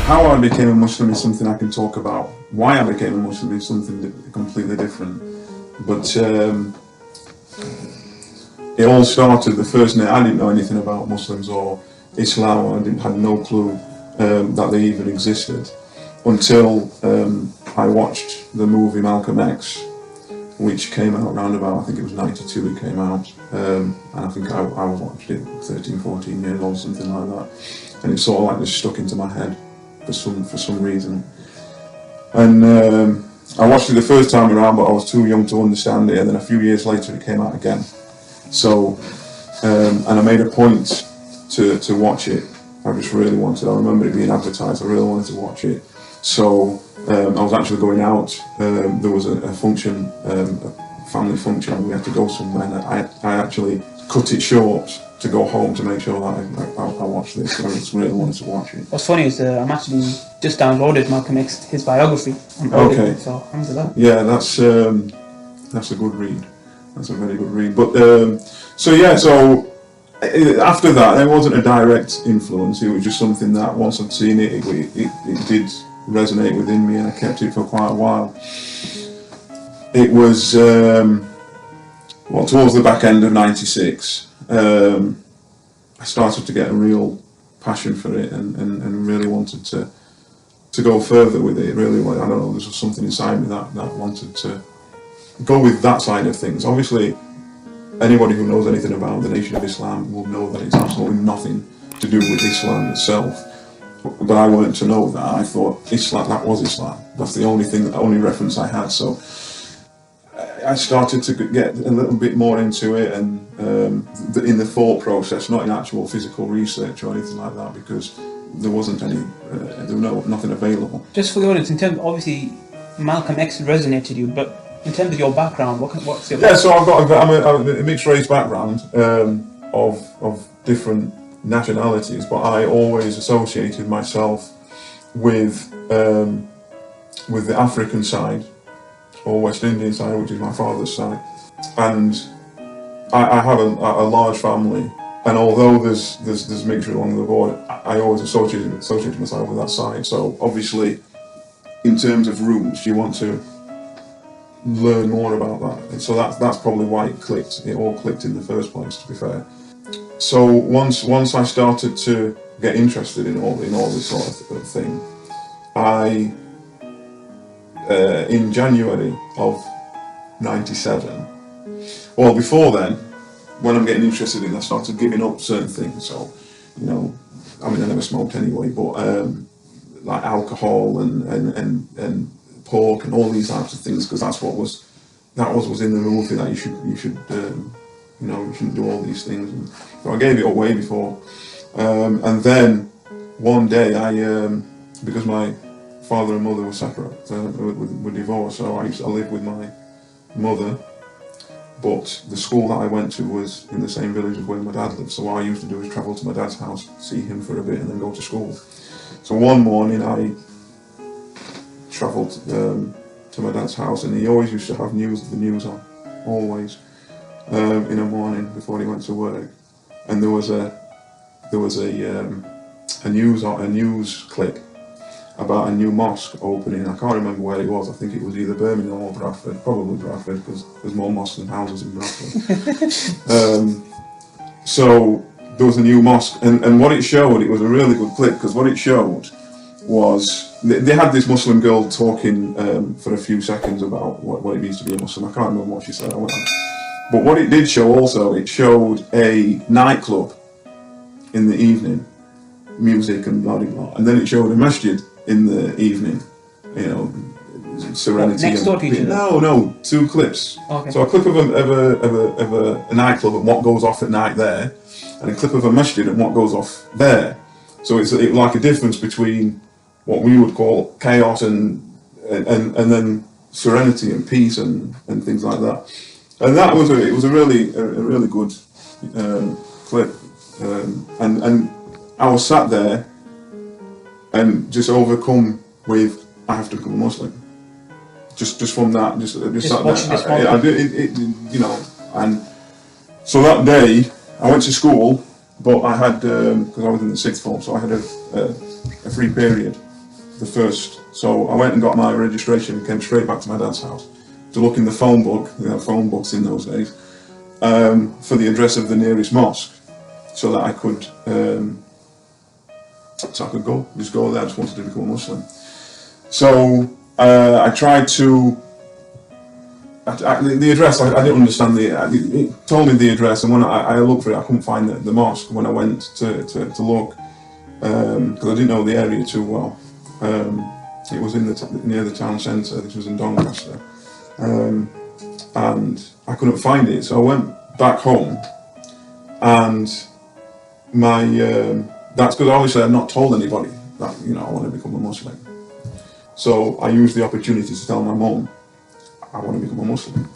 how I became a Muslim is something I can talk about. Why I became a Muslim is something completely different. But it all started the first night. I didn't know anything about Muslims or Islam. Had no clue that they even existed until I watched the movie Malcolm X, which came out around about, I think it was 92 it came out, and I think I watched it 13, 14 years old, something like that, and it sort of like just stuck into my head for some reason. And I watched it the first time around, but I was too young to understand it, and then a few years later it came out again. So, and I made a point to watch it. I just really wanted, I remember it being advertised, I really wanted to watch it. So I was actually going out, there was a function, a family function, and we had to go somewhere, and I actually cut it short to go home to make sure that I watched this. I just really wanted to watch it. What's funny is I'm actually just downloaded Malcolm X, his biography. Okay. So, alhamdulillah. Yeah, that's a good read. That's a very good read. But so after that, there wasn't a direct influence. It was just something that once I'd seen it, it did resonate within me, and I kept it for quite a while. It was towards the back end of '96. I started to get a real passion for it, and really wanted to go further with it. Really, I don't know, there was something inside me that wanted to go with that side of things. Obviously, anybody who knows anything about the Nation of Islam will know that it's absolutely nothing to do with Islam itself. But I weren't to know that. I thought Islam, that was Islam. That's the only reference I had. So I started to get a little bit more into it, and in the thought process, not in actual physical research or anything like that, because there wasn't any, there was nothing available. Just for the audience, in terms, obviously, Malcolm X resonated you, but in terms of your background, what's your background? Yeah, so I'm a mixed race background of different nationalities, but I always associated myself with the African side, or West Indian side, which is my father's side, and I have a large family, and although there's mixture along the board, I always associated myself with that side. So obviously, in terms of roots, you want to learn more about that, and so that's probably why it all clicked in the first place, to be fair. So once I started to get interested in all this sort of thing, I in January of '97. Well, before then, when I'm getting interested in it, I started giving up certain things. So, I never smoked anyway, but like alcohol and pork and all these types of things, because that was in the movie that you shouldn't do all these things. And so I gave it up way before, and then one day because my father and mother were separate, were divorced, so I lived with my mother, but the school that I went to was in the same village as where my dad lived, so what I used to do is travel to my dad's house, see him for a bit, and then go to school. So one morning I travelled to my dad's house, and he always used to have the news on, always, in the morning before he went to work, and there was a news clip about a new mosque opening. I can't remember where it was. I think it was either Birmingham or Bradford, probably Bradford, because there's more mosques than houses in Bradford. So there was a new mosque, and what it showed, it was a really good clip, because what it showed was, they had this Muslim girl talking for a few seconds about what it means to be a Muslim. I can't remember what she said. But what it did show also, it showed a nightclub in the evening, music and blah blah blah, and then it showed a masjid in the evening, serenity. Next door to each other? No, two clips. Okay. So a clip of a nightclub and what goes off at night there, and a clip of a masjid and what goes off there. So it's like a difference between what we would call chaos and then serenity and peace and things like that. And that was it was a really good clip, and I was sat there and just overcome with, I have to become a Muslim. Just from that, just sat there. I did it, and so that day I went to school, but I had because I was in the sixth form, so I had a free period So I went and got my registration and came straight back to my dad's house to look in the phone book, phone books in those days, for the address of the nearest mosque, so that I could just go there. I just wanted to become a Muslim. So I tried to. The address, I didn't understand it told me the address, and when I looked for it, I couldn't find the mosque when I went to look, because I didn't know the area too well. It was near the town centre. This was in Doncaster, and I couldn't find it. So I went back home, and that's because obviously I'd not told anybody that I want to become a Muslim. So I used the opportunity to tell my mum I want to become a Muslim.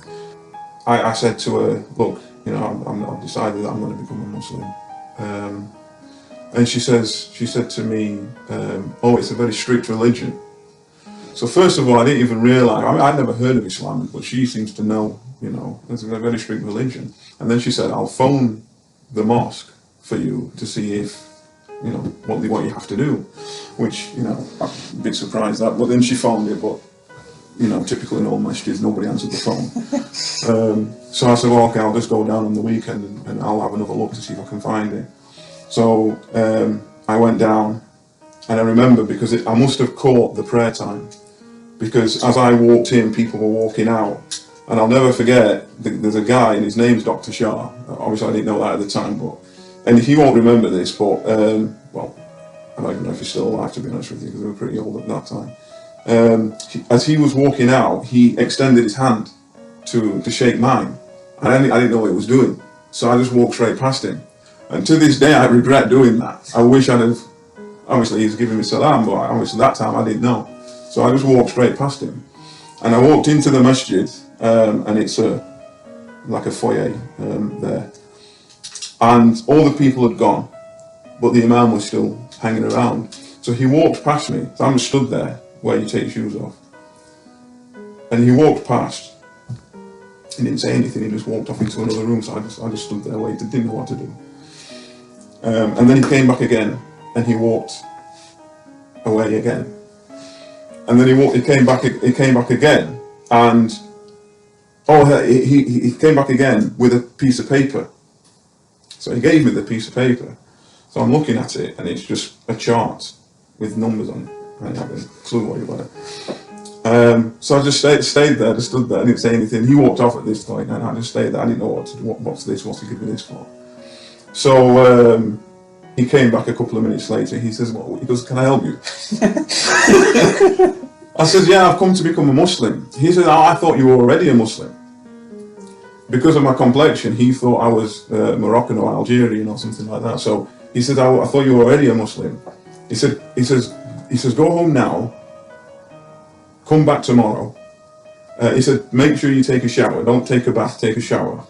I said to her, look, I've decided that I'm going to become a Muslim. And she said to me, oh, it's a very strict religion. So first of all, I didn't even realise, I'd never heard of Islam, but she seems to know, it's a very strict religion. And then she said, I'll phone the mosque for you to see if, what you have to do. Which, I'm a bit surprised at, but then she phoned it, but typical in all masjids, nobody answered the phone. So I said, well, okay, I'll just go down on the weekend and I'll have another look to see if I can find it. So I went down, and I remember, because I must have caught the prayer time, because as I walked in, people were walking out. And I'll never forget, there's a guy, and his name's Dr. Shah. Obviously I didn't know that at the time, and he won't remember this, but, well, I don't even know if he's still alive, to be honest with you, because they were pretty old at that time. As he was walking out, he extended his hand to shake mine, and I didn't know what he was doing, so I just walked straight past him. And to this day, I regret doing that. I wish I'd have. Obviously, he's giving me salam, but obviously that time I didn't know, so I just walked straight past him. And I walked into the masjid, and it's like a foyer there, and all the people had gone, but the imam was still hanging around. So he walked past me. So I'm just stood there where you take your shoes off. And he walked past. He didn't say anything. He just walked off into another room. So I just stood there waiting. Didn't know what to do. And then he came back again, and he walked away again. And then he came back again, and he came back again with a piece of paper. So he gave me the piece of paper. So I'm looking at it, and it's just a chart with numbers on it. I didn't have a clue what it was. So I just stayed there, just stood there. I didn't say anything. He walked off at this point, and I just stayed there. I didn't know what to do. What's this? What's he giving me this for? So he came back a couple of minutes later. He says, "Well," he goes, "Can I help you?" I said, "Yeah, I've come to become a Muslim." He said, "Oh, I thought you were already a Muslim." Because of my complexion, he thought I was Moroccan or Algerian or something like that. So he said, I thought you were already a Muslim. He says, "Go home now, come back tomorrow." He said, "Make sure you take a shower. Don't take a bath, take a shower.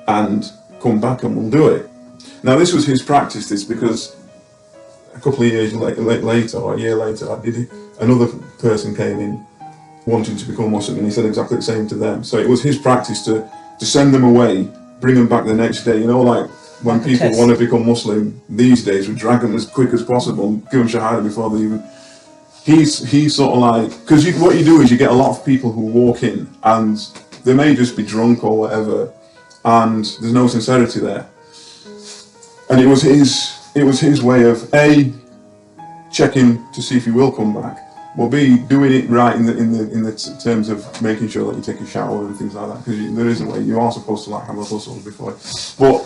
And come back and we'll do it." Now this was his practice, because a couple of years later, or a year later, another person came in wanting to become Muslim, and he said exactly the same to them. So it was his practice to send them away, bring them back the next day. Like when people want to become Muslim these days, we drag them as quick as possible, give them shahada before they even. He's sort of like, because what you do is you get a lot of people who walk in, and they may just be drunk or whatever, and there's no sincerity there. And it was his way of A, checking to see if he will come back, but B, doing it right in the terms of making sure that you take a shower and things like that, because there is a way. You are supposed to have a hustle before, but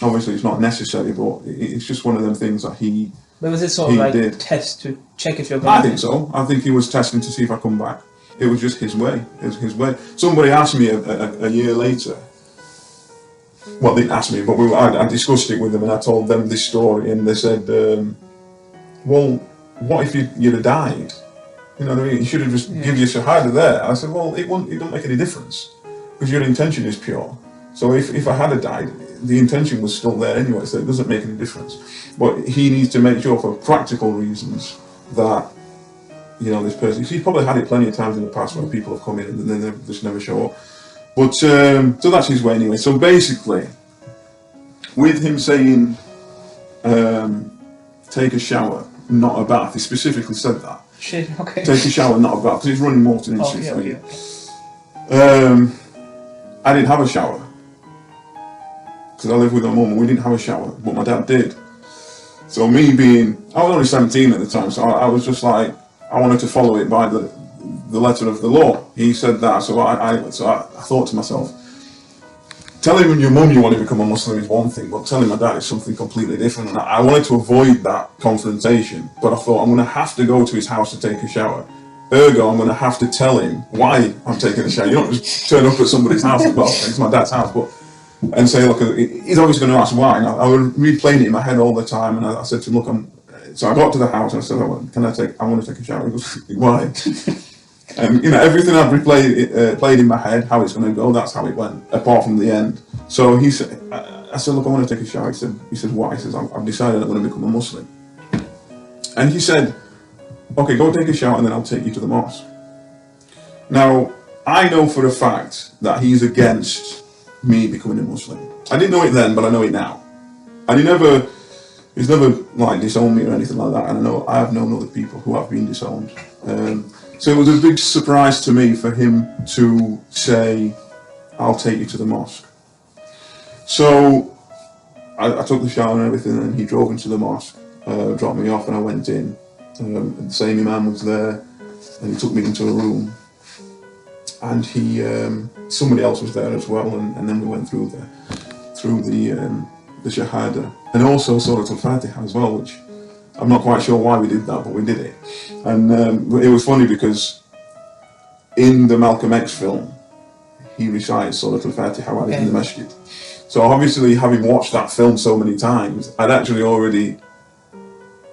obviously it's not necessary. But it's just one of them things that he. But was it sort of like a test to check if you're going? I think so. I think he was testing to see if I come back. It was just his way. It was his way. Somebody asked me a year later. Well, they didn't ask me, but I discussed it with them, and I told them this story, and they said, "Well, what if you'd have died? You know what I mean? You should have just given your shahada there." I said, "Well, it don't make any difference, because your intention is pure. So if I had died, the intention was still there anyway, so it doesn't make any difference." But he needs to make sure, for practical reasons, that this person. He's probably had it plenty of times in the past where people have come in and then they just never show up. But so that's his way anyway. So basically, with him saying, take a shower not a bath. He specifically said that. Shit, okay. Take a shower, not a bath, because he's running water into Oh, it yeah, for okay, you. okay. I didn't have a shower because I live with my mum and we didn't have a shower, but my dad did. So me being, I was only 17 at the time, so I was just like, I wanted to follow it by the letter of the law. He said that, so I thought to myself, telling your mum you want to become a Muslim is one thing, but telling my dad is something completely different. And I wanted to avoid that confrontation, but I thought I'm going to have to go to his house to take a shower. Ergo, I'm going to have to tell him why I'm taking a shower. You don't just turn up at somebody's house, well, it's my dad's house, but and say, look, he's always going to ask why. And I was replaying it in my head all the time, and I said to him, look, so I got to the house and I said, I want to take a shower. He goes, why? You know, everything I've played in my head, how it's going to go, that's how it went, apart from the end. So he said, I said, look, I want to take a shower. He said, why? He says, I've decided I'm going to become a Muslim. And he said, okay, go take a shower and then I'll take you to the mosque. Now, I know for a fact that he's against me becoming a Muslim. I didn't know it then, but I know it now. And he's never like disowned me or anything like that. And I have known other people who have been disowned. So it was a big surprise to me for him to say, I'll take you to the mosque. So I took the shower and everything, and he drove into the mosque, dropped me off, and I went in. And the same imam was there, and he took me into a room. And somebody else was there as well, and then we went through the Shahada, and also Surah Al-Fatiha as well, which I'm not quite sure why we did that, but we did it. And it was funny because in the Malcolm X film, he recited Surah Al-Fatiha while in the masjid. So obviously, having watched that film so many times, I'd actually already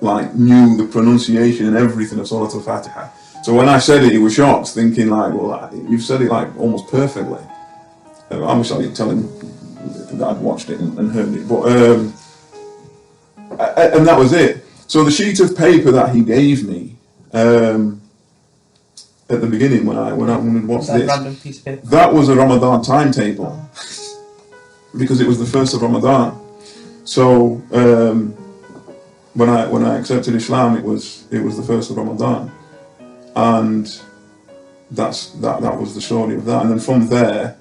knew the pronunciation and everything of Surah Al-Fatiha. So when I said it, he was shocked, thinking well, you've said it almost perfectly. Obviously, I didn't tell him that I'd watched it and heard it, but and that was it. So the sheet of paper that he gave me at the beginning when I watched this, random piece of paper? That was a Ramadan timetable because it was the first of Ramadan. So when I accepted Islam, it was the first of Ramadan. And that was the story of that. And then from there,